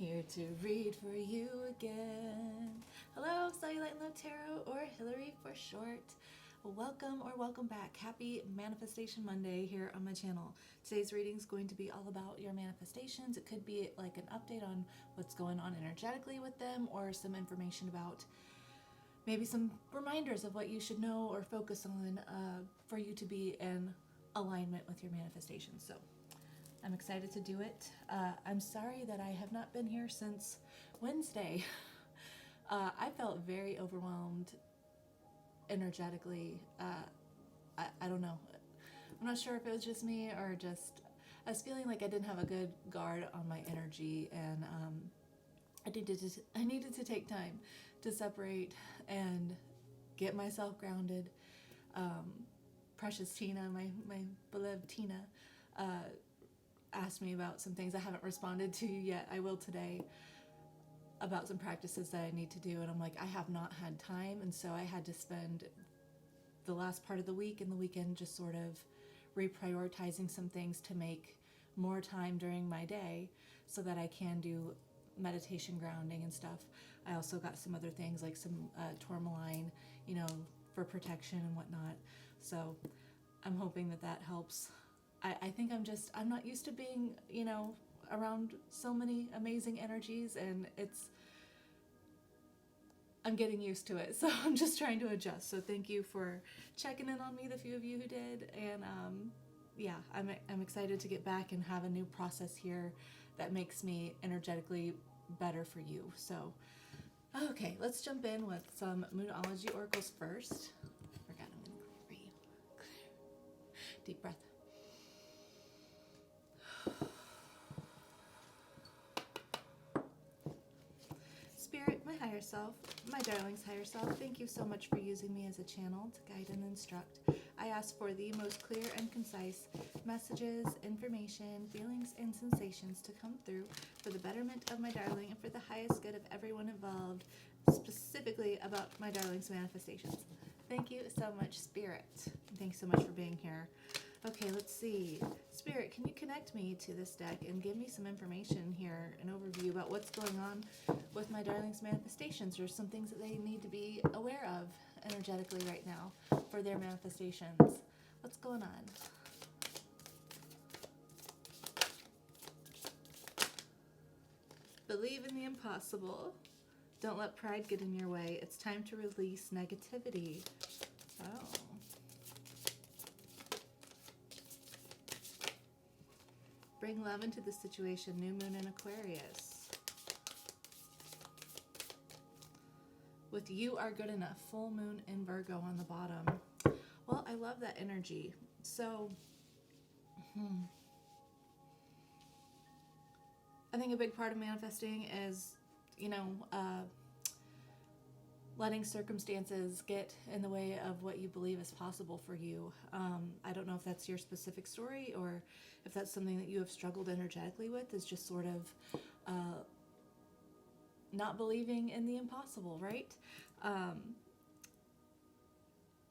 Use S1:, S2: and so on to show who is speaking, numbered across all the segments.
S1: here to read for you again. Hello, Cellulite and Love Tarot, or Hillary for short. Welcome or welcome back. Happy Manifestation Monday here on my channel. Today's reading is going to be all about your manifestations. It could be like an update on what's going on energetically with them, or some information about maybe some reminders of what you should know or focus on for you to be in alignment with your manifestations. So I'm excited to do it. I'm sorry that I have not been here since Wednesday. I felt very overwhelmed energetically. I don't know. I'm not sure if it was just me or just I was feeling like I didn't have a good guard on my energy, and I needed to take time to separate and get myself grounded. Precious Tina, my beloved Tina, asked me about some things I haven't responded to yet. I will today, about some practices that I need to do, and I'm like, I have not had time, and so I had to spend the last part of the week and the weekend just sort of reprioritizing some things to make more time during my day so that I can do meditation, grounding and stuff. I also got some other things like some tourmaline, for protection and whatnot. So I'm hoping that helps. I think I'm not used to being, around so many amazing energies, and I'm getting used to it. So I'm just trying to adjust. So thank you for checking in on me, the few of you who did. And I'm excited to get back and have a new process here that makes me energetically better for you. So, okay, let's jump in with some Moonology oracles first. I forgot I'm going to read. Deep breath. Spirit, my higher self, my darling's higher self, thank you so much for using me as a channel to guide and instruct. I ask for the most clear and concise messages, information, feelings, and sensations to come through for the betterment of my darling and for the highest good of everyone involved, specifically about my darling's manifestations. Thank you so much, Spirit. Thanks so much for being here. Okay, let's see. Spirit, can you connect me to this deck and give me some information here, an overview about what's going on with my darling's manifestations, or some things that they need to be aware of energetically right now for their manifestations? What's going on? Believe in the impossible. Don't let pride get in your way. It's time to release negativity. Oh. Bring love into the situation. New moon in Aquarius. With you are good enough. Full moon in Virgo on the bottom. Well, I love that energy. So, I think a big part of manifesting is, letting circumstances get in the way of what you believe is possible for you. I don't know if that's your specific story, or if that's something that you have struggled energetically with, is just sort of not believing in the impossible, right? I'm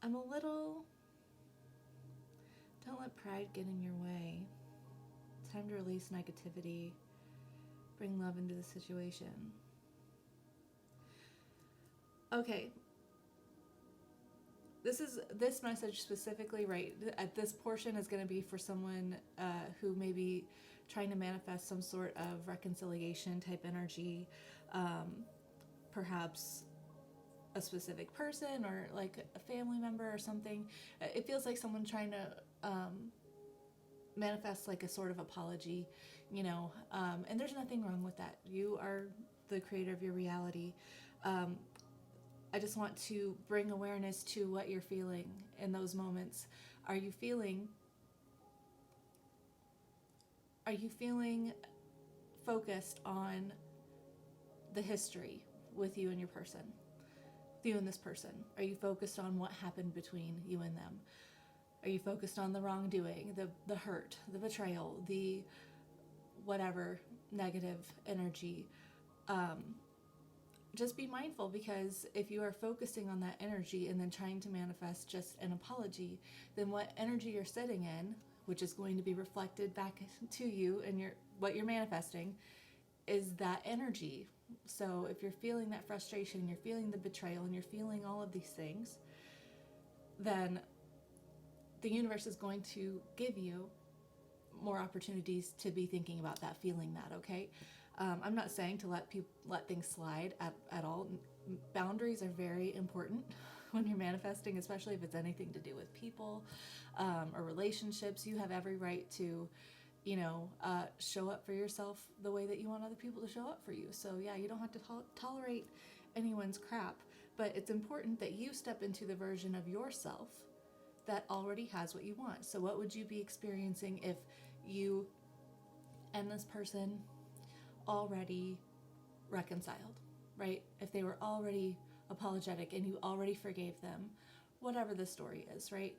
S1: a little, don't let pride get in your way. It's time to release negativity. Bring love into the situation. Okay, this message specifically, right, at this portion is going to be for someone who may be trying to manifest some sort of reconciliation type energy, perhaps a specific person or like a family member or something. It feels like someone trying to manifest like a sort of apology, and there's nothing wrong with that. You are the creator of your reality. I just want to bring awareness to what you're feeling in those moments. Are you feeling focused on the history with you and your person, you and this person? Are you focused on what happened between you and them? Are you focused on the wrongdoing, the hurt, the betrayal, the whatever negative energy? Just be mindful, because if you are focusing on that energy and then trying to manifest just an apology, then what energy you're sitting in, which is going to be reflected back to you and what you're manifesting, is that energy. So if you're feeling that frustration, you're feeling the betrayal, and you're feeling all of these things, then the universe is going to give you more opportunities to be thinking about that, feeling that, okay? I'm not saying to let things slide at all. Boundaries are very important when you're manifesting, especially if it's anything to do with people or relationships. You have every right to, show up for yourself the way that you want other people to show up for you. So yeah, you don't have to tolerate anyone's crap, but it's important that you step into the version of yourself that already has what you want. So what would you be experiencing if you and this person already reconciled, right? If they were already apologetic and you already forgave them, whatever the story is, right?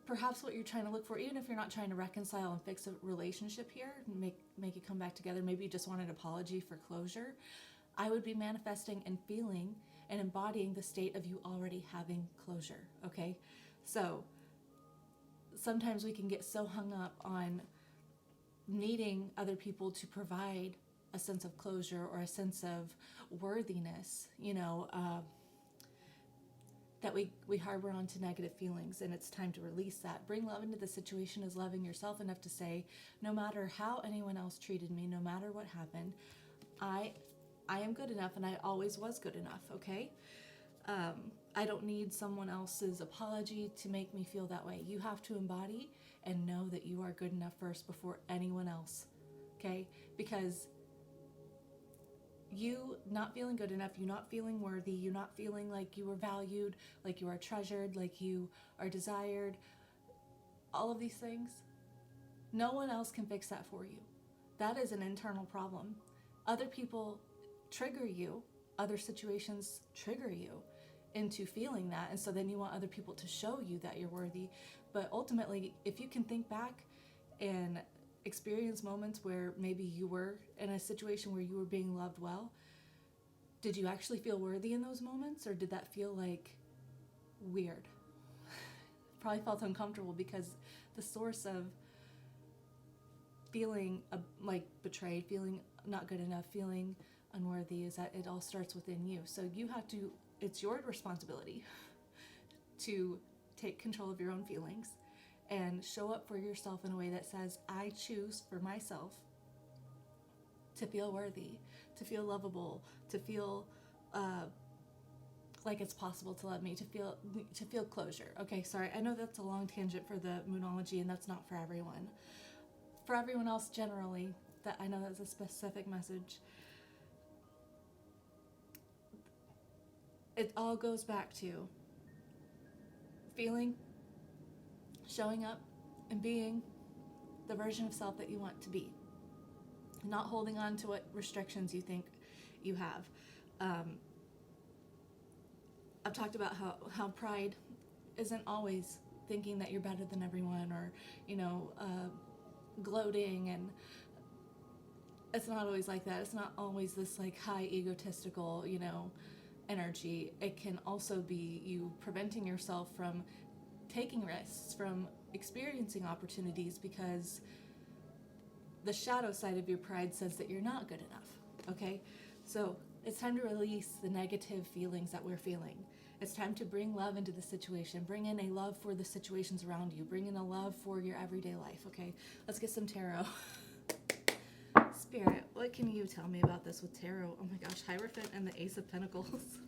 S1: Perhaps what you're trying to look for, even if you're not trying to reconcile and fix a relationship here, make it come back together, maybe you just want an apology for closure, I would be manifesting and feeling and embodying the state of you already having closure, okay? So sometimes we can get so hung up on needing other people to provide a sense of closure or a sense of worthiness, that we harbor onto negative feelings, and it's time to release that. Bring love into the situation as loving yourself enough to say, no matter how anyone else treated me, no matter what happened, I am good enough, and I always was good enough, okay? I don't need someone else's apology to make me feel that way. You have to embody and know that you are good enough first before anyone else, okay? Because you not feeling good enough, you not feeling worthy, you not feeling like you are valued, like you are treasured, like you are desired, all of these things, no one else can fix that for you. That is an internal problem. Other people trigger you, other situations trigger you into feeling that, and so then you want other people to show you that you're worthy. But ultimately, if you can think back and experience moments where maybe you were in a situation where you were being loved well, did you actually feel worthy in those moments, or did that feel like weird? Probably felt uncomfortable, because the source of feeling like betrayed, feeling not good enough, feeling unworthy, is that it all starts within you. So you have to, it's your responsibility to take control of your own feelings and show up for yourself in a way that says, I choose for myself to feel worthy, to feel lovable, to feel like it's possible to love me, to feel closure. Okay, sorry, I know that's a long tangent for the Moonology, and that's not for everyone. For everyone else generally, that I know that's a specific message. It all goes back to feeling, showing up, and being the version of self that you want to be. Not holding on to what restrictions you think you have. I've talked about how pride isn't always thinking that you're better than everyone, or, gloating, and it's not always like that. It's not always this like high egotistical, energy. It can also be you preventing yourself from taking risks, from experiencing opportunities, because the shadow side of your pride says that you're not good enough, okay? So it's time to release the negative feelings that we're feeling. It's time to bring love into the situation. Bring in a love for the situations around you. Bring in a love for your everyday life, okay? Let's get some tarot. Spirit, what can you tell me about this with tarot? Oh my gosh, Hierophant and the Ace of Pentacles.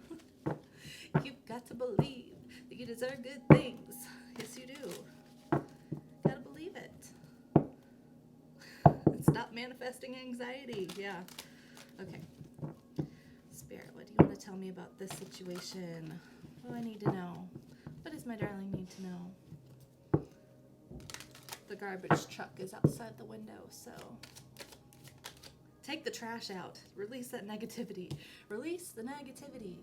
S1: You've got to believe that you deserve good things. Yes, you do. Gotta believe it. Stop manifesting anxiety. Yeah. Okay. Spirit, what do you want to tell me about this situation? What do I need to know? What does my darling need to know? The garbage truck is outside the window, so take the trash out. Release that negativity. Release the negativity.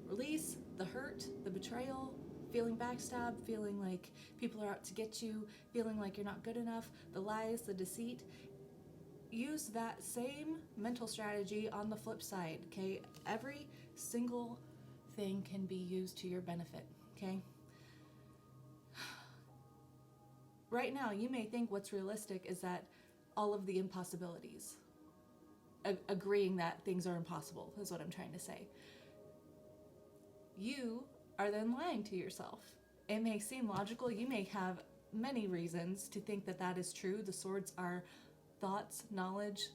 S1: Release the hurt, the betrayal, feeling backstabbed, feeling like people are out to get you, feeling like you're not good enough, the lies, the deceit. Use that same mental strategy on the flip side, okay? Every single thing can be used to your benefit, okay? Right now, you may think what's realistic is that all of the impossibilities. agreeing that things are impossible, is what I'm trying to say. You are then lying to yourself. It may seem logical. You may have many reasons to think that that is true. The swords are thoughts, knowledge,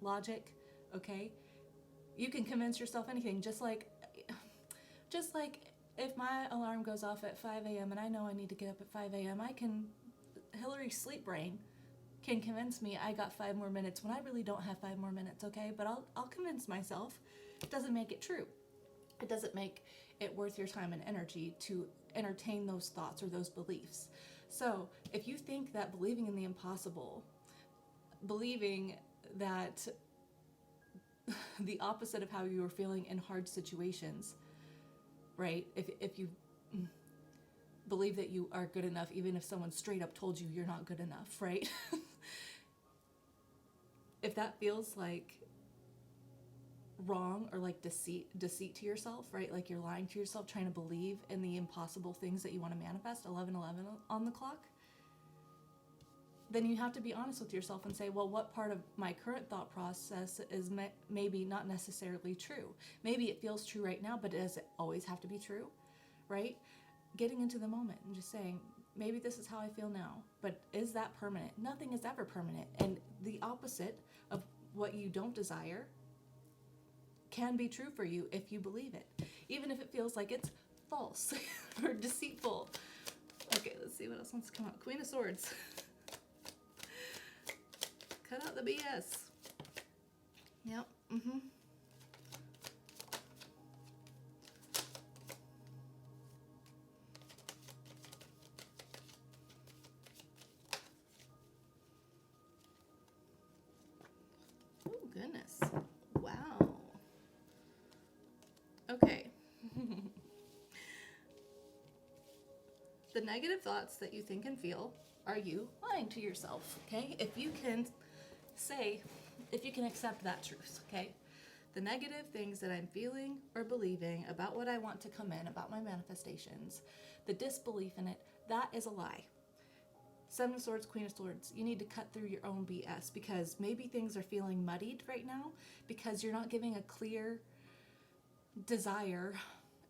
S1: logic, okay? You can convince yourself anything, just like if my alarm goes off at 5 a.m. and I know I need to get up at 5 a.m., Hillary's sleep brain can convince me I got 5 more minutes when I really don't have 5 more minutes, okay? But I'll convince myself. It doesn't make it true. It doesn't make it worth your time and energy to entertain those thoughts or those beliefs. So if you think that believing in the impossible, believing that the opposite of how you are feeling in hard situations, right? If you believe that you are good enough, even if someone straight up told you you're not good enough, right? If that feels like wrong or like deceit to yourself, right? Like you're lying to yourself, trying to believe in the impossible things that you want to manifest, 11:11 on the clock, then you have to be honest with yourself and say, well, what part of my current thought process is maybe not necessarily true? Maybe it feels true right now, but does it always have to be true, right? Getting into the moment and just saying, maybe this is how I feel now, but is that permanent? Nothing is ever permanent. And the opposite of what you don't desire can be true for you if you believe it, even if it feels like it's false or deceitful. Okay, let's see what else wants to come out. Queen of Swords. Cut out the BS. Yep. Oh, goodness. Wow. Okay. The negative thoughts that you think and feel are you lying to yourself, okay? If you can accept that truth, okay? The negative things that I'm feeling or believing about what I want to come in, about my manifestations, the disbelief in it, that is a lie. Seven of Swords, Queen of Swords, you need to cut through your own BS, because maybe things are feeling muddied right now because you're not giving a clear desire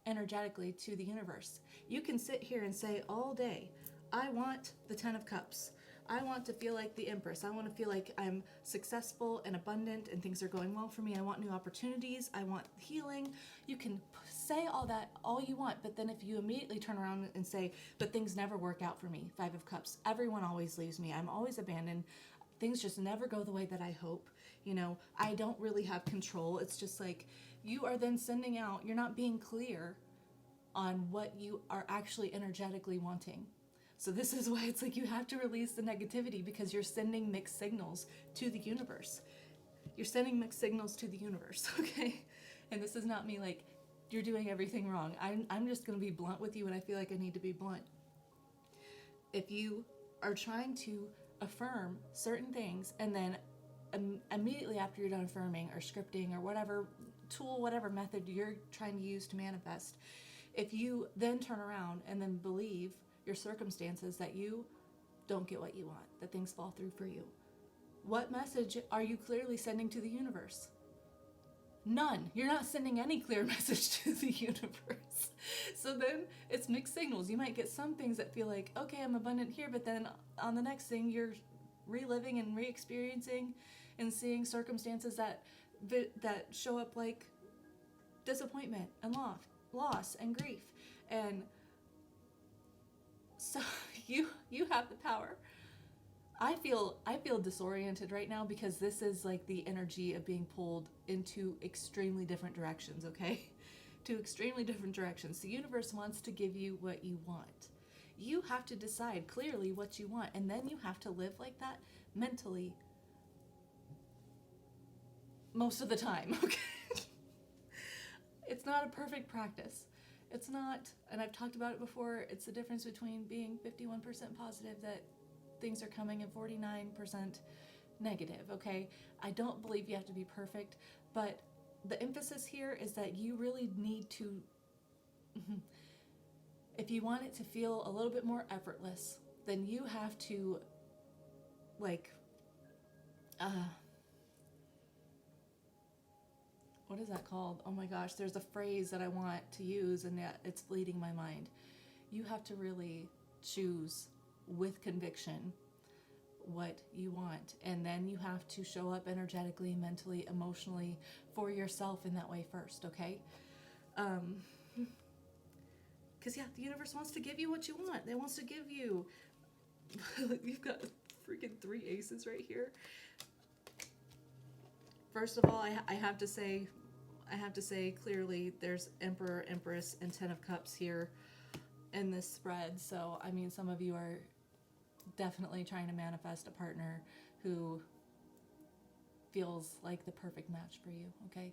S1: energetically to the universe. You can sit here and say all day, I want the 10 of Cups. I want to feel like the Empress. I want to feel like I'm successful and abundant and things are going well for me. I want new opportunities. I want healing. You can say all that all you want, but then if you immediately turn around and say, but things never work out for me, 5 of Cups, everyone always leaves me. I'm always abandoned. Things just never go the way that I hope. You know, I don't really have control. It's just like you are then sending out, you're not being clear on what you are actually energetically wanting. So this is why it's like you have to release the negativity, because you're sending mixed signals to the universe. You're sending mixed signals to the universe, okay? And this is not me like, you're doing everything wrong. I'm just going to be blunt with you when I feel like I need to be blunt. If you are trying to affirm certain things and then immediately after you're done affirming or scripting or whatever tool, whatever method you're trying to use to manifest, if you then turn around and then believe your circumstances that you don't get what you want, that things fall through for you, what message are you clearly sending to the universe? None. You're not sending any clear message to the universe. So then it's mixed signals. You might get some things that feel like, okay, I'm abundant here, but then on the next thing you're reliving and re-experiencing and seeing circumstances that show up like disappointment and loss and grief. And so you have the power. I feel disoriented right now because this is like the energy of being pulled into extremely different directions, okay? To extremely different directions. The universe wants to give you what you want. You have to decide clearly what you want, and then you have to live like that mentally most of the time, okay? It's not a perfect practice. It's not, and I've talked about it before, it's the difference between being 51% positive that things are coming and 49% negative, okay? I don't believe you have to be perfect, but the emphasis here is that you really need to, if you want it to feel a little bit more effortless, then you have to, like, what is that called? Oh my gosh, there's a phrase that I want to use and yet it's fleeting my mind. You have to really choose with conviction what you want, and then you have to show up energetically, mentally, emotionally for yourself in that way first, okay? Because yeah, the universe wants to give you what you want. It wants to give you you've got freaking 3 aces right here. First of all, I have to say clearly there's Emperor, Empress, and 10 of Cups here in this spread. So I mean, some of you are definitely trying to manifest a partner who feels like the perfect match for you, okay?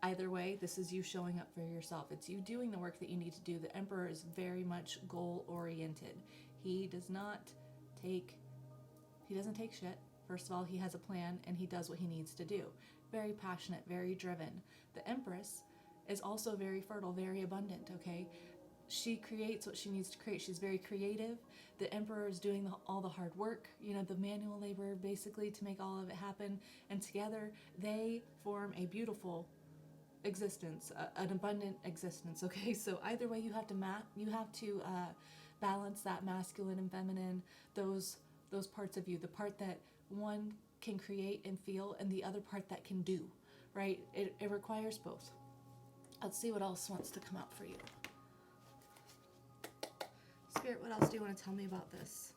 S1: Either way, this is you showing up for yourself. It's you doing the work that you need to do. The Emperor is very much goal-oriented. He doesn't take shit. First of all, he has a plan and he does what he needs to do. Very passionate, very driven. The Empress is also very fertile, very abundant, okay? She creates what she needs to create. She's very creative. The Emperor is doing all the hard work, you know, the manual labor basically to make all of it happen. And together they form a beautiful existence, an abundant existence, okay? So either way, you have to balance that masculine and feminine, those parts of you, the part that one can create and feel and the other part that can do, right? It requires both. Let's see what else wants to come out for you. Spirit, what else do you want to tell me about this?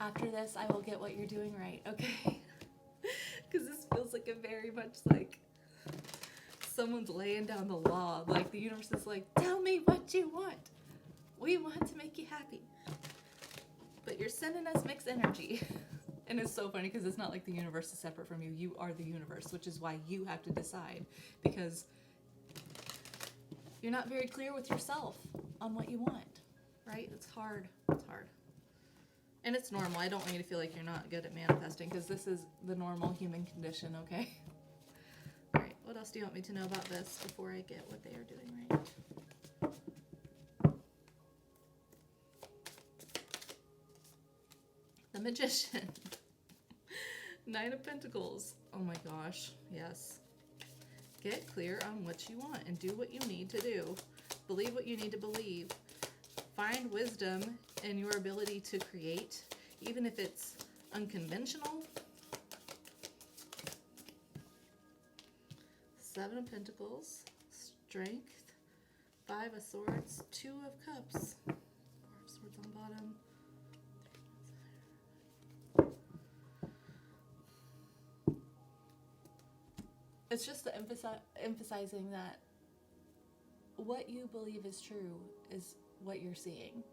S1: After this, I will get what you're doing right, okay? Because this feels like a very much like someone's laying down the law. Like the universe is like, tell me what you want. We want to make you happy. But you're sending us mixed energy. And it's so funny because it's not like the universe is separate from you. You are the universe, which is why you have to decide. Because you're not very clear with yourself on what you want, right? It's hard. It's hard. And it's normal. I don't want you to feel like you're not good at manifesting because this is the normal human condition, okay? All right, what else do you want me to know about this before I get what they are doing right? The Magician. 9 of Pentacles. Oh my gosh, yes. Get clear on what you want and do what you need to do. Believe what you need to believe. Find wisdom in your ability to create, even if it's unconventional. 7 of Pentacles, Strength, 5 of Swords, 2 of Cups, 4 of Swords on the bottom. It's just the emphasizing that what you believe is true is what you're seeing,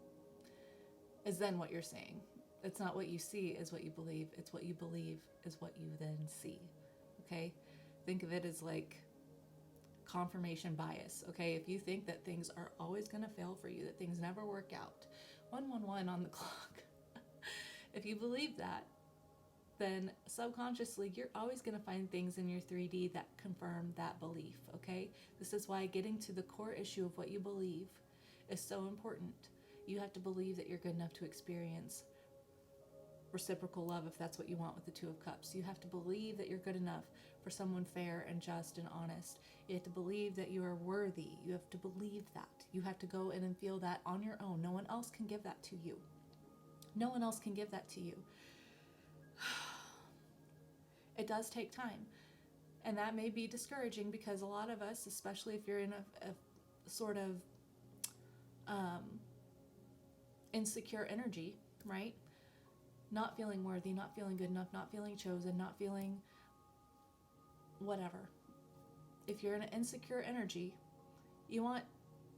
S1: is then what you're seeing. It's not what you see is what you believe. It's what you believe is what you then see, okay? Think of it as like confirmation bias, okay? If you think that things are always going to fail for you, that things never work out, 111 on the clock. If you believe that, then subconsciously you're always going to find things in your 3D that confirm that belief, okay? This is why getting to the core issue of what you believe is so important. You have to believe that you're good enough to experience reciprocal love if that's what you want with the 2 of Cups. You have to believe that you're good enough for someone fair and just and honest. You have to believe that you are worthy. You have to believe that. You have to go in and feel that on your own. No one else can give that to you. No one else can give that to you. It does take time, and that may be discouraging because a lot of us, especially if you're in a sort of insecure energy, right? Not feeling worthy, not feeling good enough, not feeling chosen, not feeling whatever. If you're in an insecure energy, you want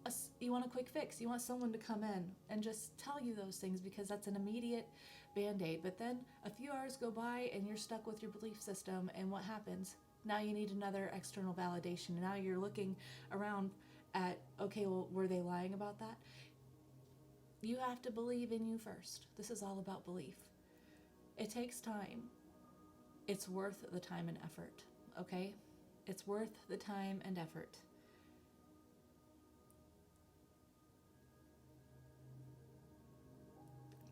S1: a quick fix. You want someone to come in and just tell you those things because that's an immediate Band-Aid. But then a few hours go by and you're stuck with your belief system, and what happens? Now you need another external validation. Now you're looking around at, okay, well, were they lying about that? You have to believe in you first. This is all about belief. It takes time. It's worth the time and effort, okay? It's worth the time and effort.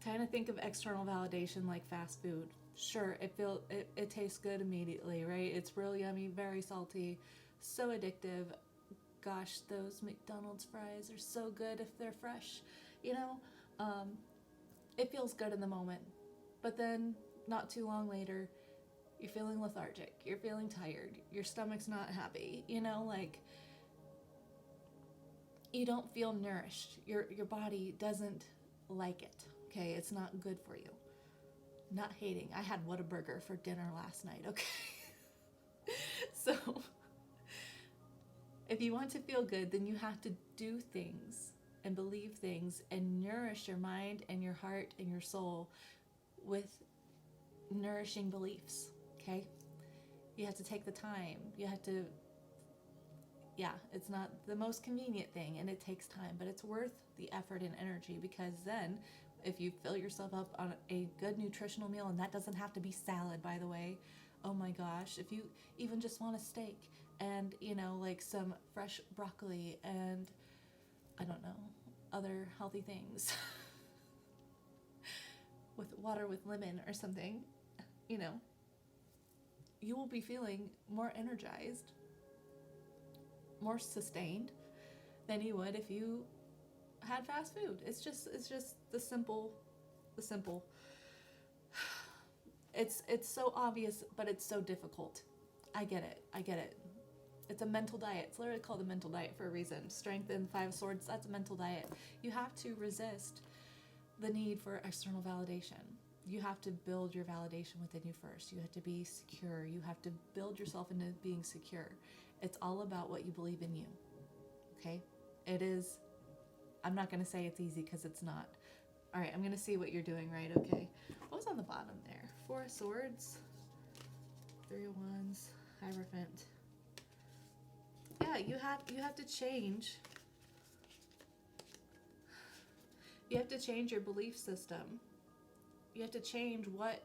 S1: kind of think of external validation like fast food. Sure, it tastes good immediately, right? It's real yummy, very salty, so addictive. Gosh, those McDonald's fries are so good if they're fresh, you know? It feels good in the moment, but then not too long later, you're feeling lethargic, you're feeling tired, your stomach's not happy, you know, like you don't feel nourished. Your body doesn't like it, okay? It's not good for you. Not hating. I had Whataburger for dinner last night, okay? So, if you want to feel good, then you have to do things and believe things and nourish your mind and your heart and your soul with nourishing beliefs, okay? You have to take the time. You have to, it's not the most convenient thing and it takes time, but it's worth the effort and energy, because then if you fill yourself up on a good nutritional meal, and that doesn't have to be salad, by the way, oh my gosh, if you even just want a steak and, like some fresh broccoli and, I don't know, other healthy things with water with lemon or something, you will be feeling more energized, more sustained than you would if you had fast food. It's just the simple. It's so obvious, but it's so difficult. I get it. It's a mental diet. It's literally called a mental diet for a reason. Strength in 5 swords, that's a mental diet. You have to resist the need for external validation. You have to build your validation within you first. You have to be secure. You have to build yourself into being secure. It's all about what you believe in you, okay? It is, I'm not going to say it's easy because it's not. All right, I'm going to see what you're doing, right? Okay. What was on the bottom there? 4 of Swords, 3 of Wands, Hierophant. Yeah, you have to change. You have to change your belief system. You have to change what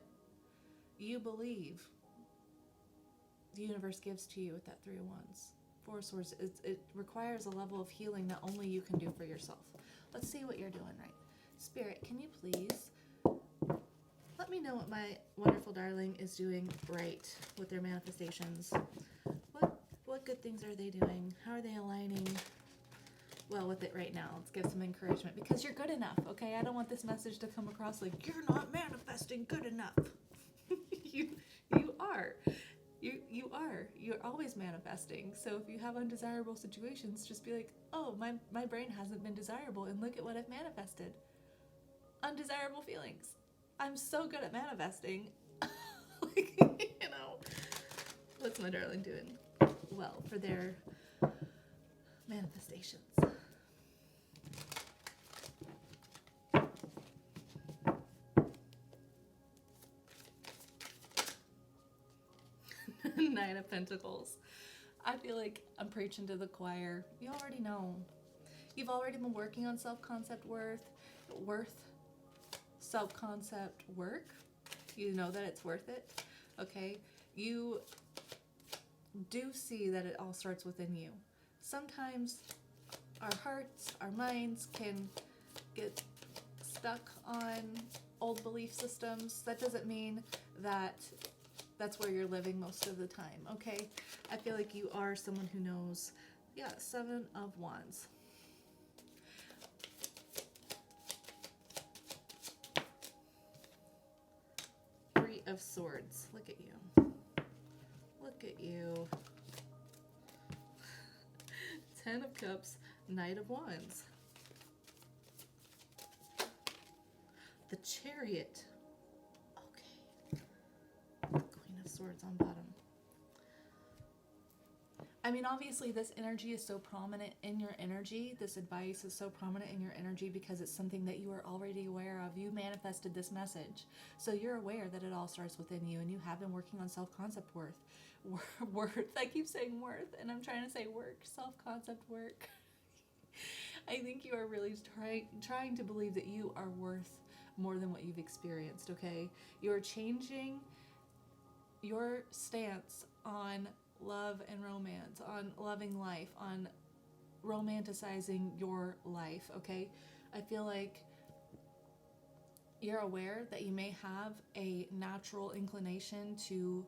S1: you believe the universe gives to you with that 3 of Wands. 4 of Swords, it requires a level of healing that only you can do for yourself. Let's see what you're doing right. Spirit, can you please let me know what my wonderful darling is doing right with their manifestations? What good things are they doing? How are they aligning well with it right now? Let's give some encouragement, because you're good enough, okay? I don't want this message to come across like you're not manifesting good enough. You are. You are. You're always manifesting. So if you have undesirable situations, just be like, oh, my brain hasn't been desirable, and look at what I've manifested. Undesirable feelings. I'm so good at manifesting. What's my darling doing well for their manifestations? 9 of Pentacles. I feel like I'm preaching to the choir. You already know. You've already been working on self-concept self-concept work. You know that it's worth it. Okay? You do see that it all starts within you. Sometimes our hearts, our minds can get stuck on old belief systems. That doesn't mean that that's where you're living most of the time, okay? I feel like you are someone who knows. Yeah, 7 of Wands. Three of Swords. Look at you. Look at you. 10 of Cups, Knight of Wands. The Chariot. Okay. Queen of Swords on bottom. I mean, obviously this energy is so prominent in your energy. This advice is so prominent in your energy because it's something that you are already aware of. You manifested this message. So you're aware that it all starts within you, and you have been working on self-concept worth. I keep saying worth, and I'm trying to say work. Self-concept work. I think you are really trying to believe that you are worth more than what you've experienced, okay? You're changing your stance on love and romance, on loving life, on romanticizing your life, okay? I feel like You're aware that you may have a natural inclination to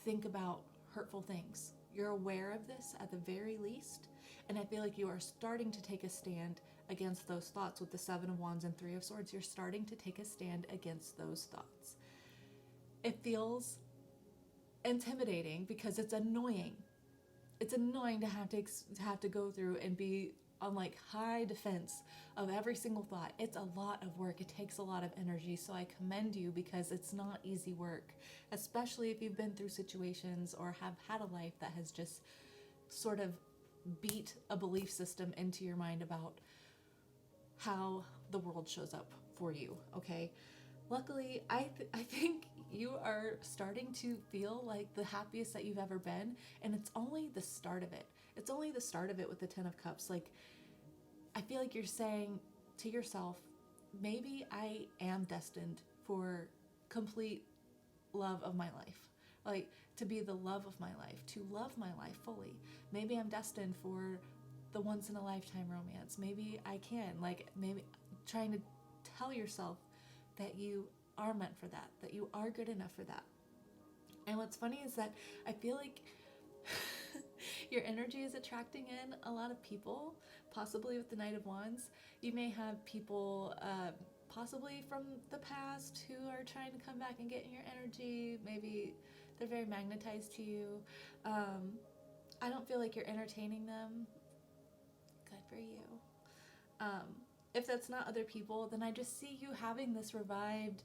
S1: think about hurtful things. You're aware of this at the very least, and I feel like you are starting to take a stand against those thoughts with the Seven of Wands and Three of Swords. You're starting to take a stand against those thoughts. It feels intimidating because it's annoying. It's annoying to have to go through and be on like high defense of every single thought. It's a lot of work. It takes a lot of energy. So I commend you, because it's not easy work, especially if you've been through situations or have had a life that has just sort of beat a belief system into your mind about how the world shows up for you, okay? Luckily, I think you are starting to feel like the happiest that you've ever been, and it's only the start of it. It's only the start of it with the Ten of Cups. Like, I feel like you're saying to yourself, maybe I am destined for complete love of my life. Like, to be the love of my life, to love my life fully. Maybe I'm destined for the once in a lifetime romance. Maybe I can. Like, maybe trying to tell yourself that you are meant for that, that you are good enough for that. And what's funny is that I feel like your energy is attracting in a lot of people, possibly with the Knight of Wands. You may have people possibly from the past who are trying to come back and get in your energy. Maybe they're very magnetized to you. I don't feel like you're entertaining them. Good for you. If that's not other people, then I just see you having this revived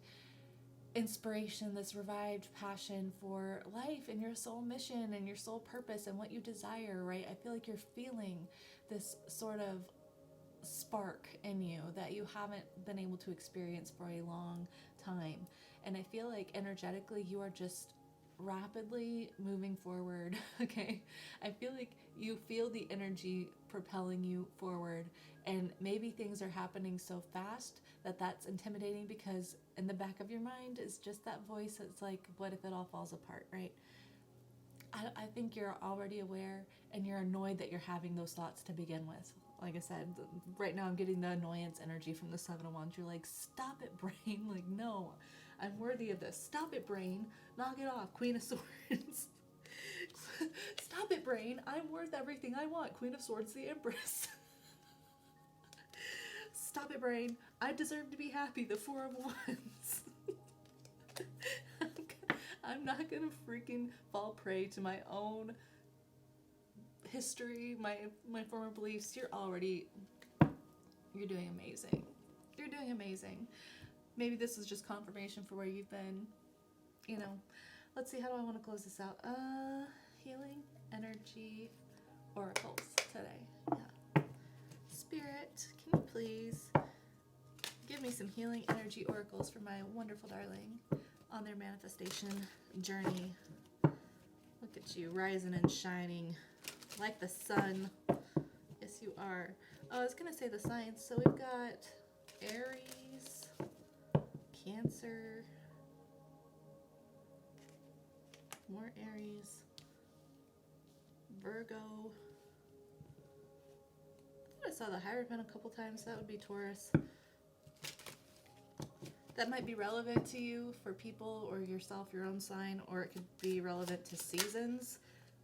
S1: inspiration, this revived passion for life and your soul mission and your soul purpose and what you desire, right? I feel like you're feeling this sort of spark in you that you haven't been able to experience for a long time. And I feel like energetically you are just rapidly moving forward, okay? I feel like you feel the energy propelling you forward, and maybe things are happening so fast that that's intimidating, because in the back of your mind is just that voice that's like, what if it all falls apart, right? I think you're already aware, and you're annoyed that you're having those thoughts to begin with. Like I said, right now I'm getting the annoyance energy from the Seven of Wands. You're like, stop it, brain. Like, no, I'm worthy of this. Stop it, brain. Knock it off. Queen of Swords. Stop it, brain. I'm worth everything I want. Queen of Swords, the Empress. Stop it, brain. I deserve to be happy. The Four of Wands. I'm not gonna freaking fall prey to my own history, my former beliefs. You're doing amazing. You're doing amazing. Maybe this is just confirmation for where you've been. You know, let's see, how do I want to close this out? Healing energy oracles today. Yeah. Spirit, can you please give me some healing energy oracles for my wonderful darling on their manifestation journey? Look at you, rising and shining like the sun. Yes, you are. Oh, I was going to say the signs. So we've got Aries, Cancer, more Aries, Virgo. I thought I saw the Hierophant a couple times. That would be Taurus. That might be relevant to you for people or yourself, your own sign, or it could be relevant to seasons,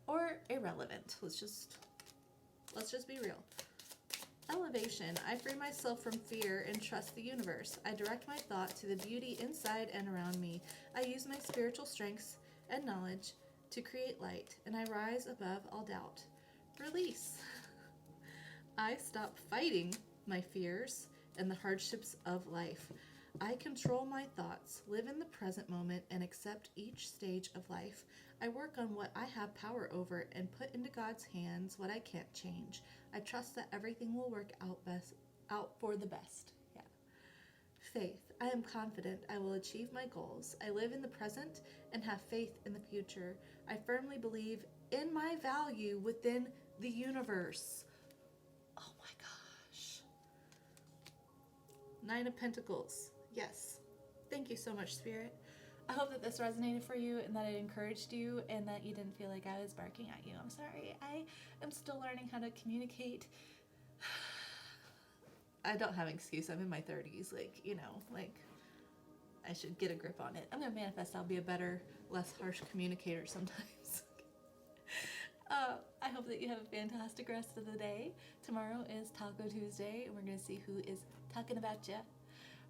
S1: or irrelevant. Let's just be real. Elevation. I free myself from fear and trust the universe. I direct my thought to the beauty inside and around me. I use my spiritual strengths and knowledge to create light, and I rise above all doubt. Release. I stop fighting my fears and the hardships of life. I control my thoughts, live in the present moment, and accept each stage of life. I work on what I have power over and put into God's hands what I can't change. I trust that everything will work out for the best. Yeah. Faith. I am confident I will achieve my goals. I live in the present and have faith in the future. I firmly believe in my value within the universe. Oh my gosh. Nine of Pentacles. Yes. Thank you so much, Spirit. I hope that this resonated for you and that it encouraged you and that you didn't feel like I was barking at you. I'm sorry. I am still learning how to communicate. I don't have an excuse. I'm in my 30s. Like, you know, like, should get a grip on it. I'm going to manifest I'll be a better, less harsh communicator sometimes. I hope that you have a fantastic rest of the day. Tomorrow is Taco Tuesday, and we're going to see who is talking about you.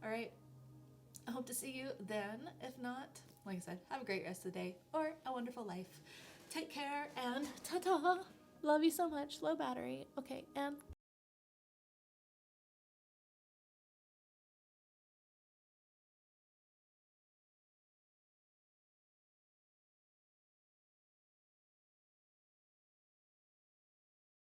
S1: All right. I hope to see you then. If not, like I said, have a great rest of the day or a wonderful life. Take care and ta-ta. Love you so much. Low battery. Okay, and